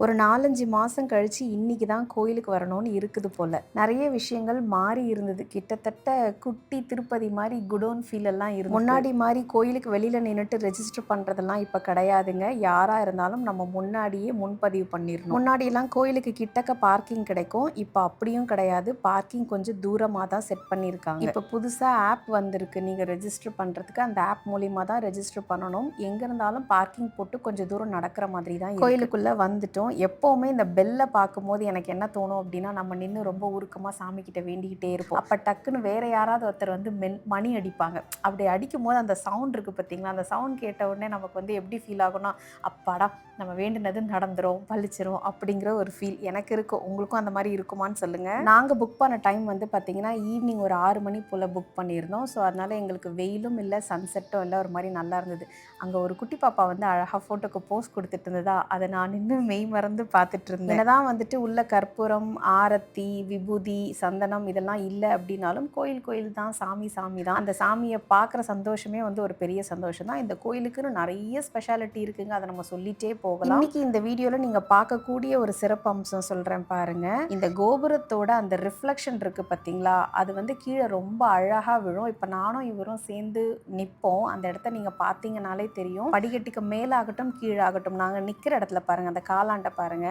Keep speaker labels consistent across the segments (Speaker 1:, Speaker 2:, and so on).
Speaker 1: ஒரு 4, 5 மாதம் கழிச்சு இன்னைக்கு தான் கோயிலுக்கு வரணும்னு இருக்குது போல். நிறைய விஷயங்கள் மாறி இருந்தது. கிட்டத்தட்ட குட்டி திருப்பதி மாதிரி குடோன் ஃபீல் எல்லாம் இருந்தது. முன்னாடி மாதிரி கோயிலுக்கு வெளியில் நின்றுட்டு ரெஜிஸ்டர் பண்ணுறதெல்லாம் இப்போ கிடையாதுங்க. யாராக இருந்தாலும் நம்ம முன்னாடியே முன்பதிவு பண்ணிடணும். முன்னாடியெல்லாம் கோயிலுக்கு கிட்டக்க பார்க்கிங் கிடைக்கும். இப்போ அப்படியும் கிடையாது. பார்க்கிங் கொஞ்சம் தூரமாக தான் செட் பண்ணியிருக்காங்க. இப்போ புதுசாக ஆப் வந்திருக்கு. நீங்கள் ரெஜிஸ்டர் பண்ணுறதுக்கு அந்த ஆப் மூலிமா தான் ரெஜிஸ்டர் பண்ணணும். எங்கே இருந்தாலும் பார்க்கிங் போட்டு கொஞ்சம் தூரம் நடக்கிற மாதிரி தான் கோயிலுக்குள்ளே வந்துட்டோம். எப்போவுமே இந்த பெல்லை பார்க்கும்போது எனக்கு என்ன தோணும் அப்படின்னா, நம்ம நின்று ரொம்ப உருக்கமாக சாமிக்கிட்ட வேண்டிக்கிட்டே இருப்போம். அப்போ டக்குன்னு வேற யாராவது ஒருத்தர் வந்து மணி அடிப்பாங்க. அப்படி அடிக்கும் போது அந்த சவுண்ட் இருக்குது பார்த்தீங்களா, அந்த சவுண்ட் கேட்ட உடனே நமக்கு வந்து எப்படி ஃபீல் ஆகும்னா, அப்பாடா நம்ம வேண்டினது நடந்துரும், பழிச்சிரும் அப்படிங்கிற ஒரு ஃபீல் எனக்கு இருக்கும். உங்களுக்கும் அந்த மாதிரி இருக்குமான்னு சொல்லுங்கள். நாங்கள் புக் பண்ண டைம் வந்து பார்த்தீங்கன்னா ஈவினிங் ஒரு 6 மணி போல் புக் பண்ணியிருந்தோம். ஸோ அதனால் எங்களுக்கு வெயிலும் இல்லை, சன்செட்டும் இல்லை, ஒரு மாதிரி நல்லா இருந்தது. அங்கே ஒரு குட்டி பாப்பா வந்து அழகாக ஃபோட்டோக்கு போஸ் கொடுத்துட்டு இருந்ததா, அதை நான் நின்று மெய் மறந்து பார்த்துட்டு இருந்தேன். என்னதான் வந்துட்டு உள்ள கற்பூரம், ஆரத்தி, விபூதி, சந்தனம் இதெல்லாம் இல்லை அப்படின்னாலும் கோயில் தான், சாமி தான். அந்த சாமியை பார்க்குற சந்தோஷமே வந்து ஒரு பெரிய சந்தோஷம் தான். இந்த கோயிலுக்குன்னு நிறைய ஸ்பெஷாலிட்டி இருக்குங்க. அதை நம்ம சொல்லிட்டே போகலாம். இன்னைக்கு இந்த வீடியோவில் நீங்கள் பார்க்கக்கூடிய ஒரு சிறப்பு அம்சம் சொல்கிறேன் பாருங்க. இந்த கோபுரத்தோட அந்த ரிஃப்ளெக்ஷன் இருக்குது பார்த்தீங்களா, அது வந்து கீழே ரொம்ப அழகாக விழும். இப்போ நானும் இவரும் சேர்ந்து நிற்போம். அந்த இடத்த நீங்கள் பார்த்தீங்கன்னாலே தெரியும். படிக்கட்டுக்கு மேலாகட்டும் கீழாகட்டும் நாங்கள் நிற்கிற இடத்துல பாருங்கள், அந்த காலாண்ட பாருங்க,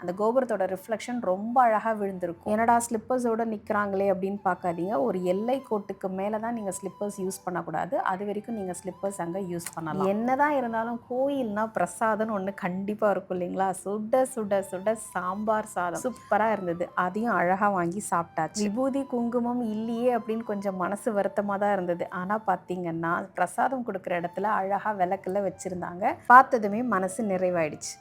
Speaker 1: அந்த கோபுரத்தோட ரிஃப்ளெக்ஷன் ரொம்ப அழகாக விழுந்திருக்கும். என்னடா ஸ்லிப்பர்ஸோட நிற்கிறாங்களே அப்படின்னு பார்க்காதீங்க. ஒரு எல்லை கோட்டுக்கு மேலே தான் நீங்கள் ஸ்லிப்பர்ஸ் யூஸ் பண்ணக்கூடாது. அது வரைக்கும் நீங்கள் ஸ்லிப்பர்ஸ் அங்கே யூஸ் பண்ணலாம். என்னதான் இருந்தாலும் கோயில்னா பிரசாதம்னு ஒன்று கண்டிப்பாக இருக்கும் இல்லைங்களா. சுட சுட சுட சாம்பார் சாதம் சூப்பராக இருந்தது. அதையும் அழகாக வாங்கி சாப்பிட்டாச்சு. விபூதி குங்குமம் இல்லையே அப்படின்னு கொஞ்சம் மனசு வருத்தமாக தான் இருந்தது. ஆனால் பார்த்தீங்கன்னா பிரசாதம் கொடுக்குற இடத்துல அழகாக விளக்குல வச்சுருந்தாங்க. பார்த்ததுமே மனசு நிறைவாயிடுச்சு.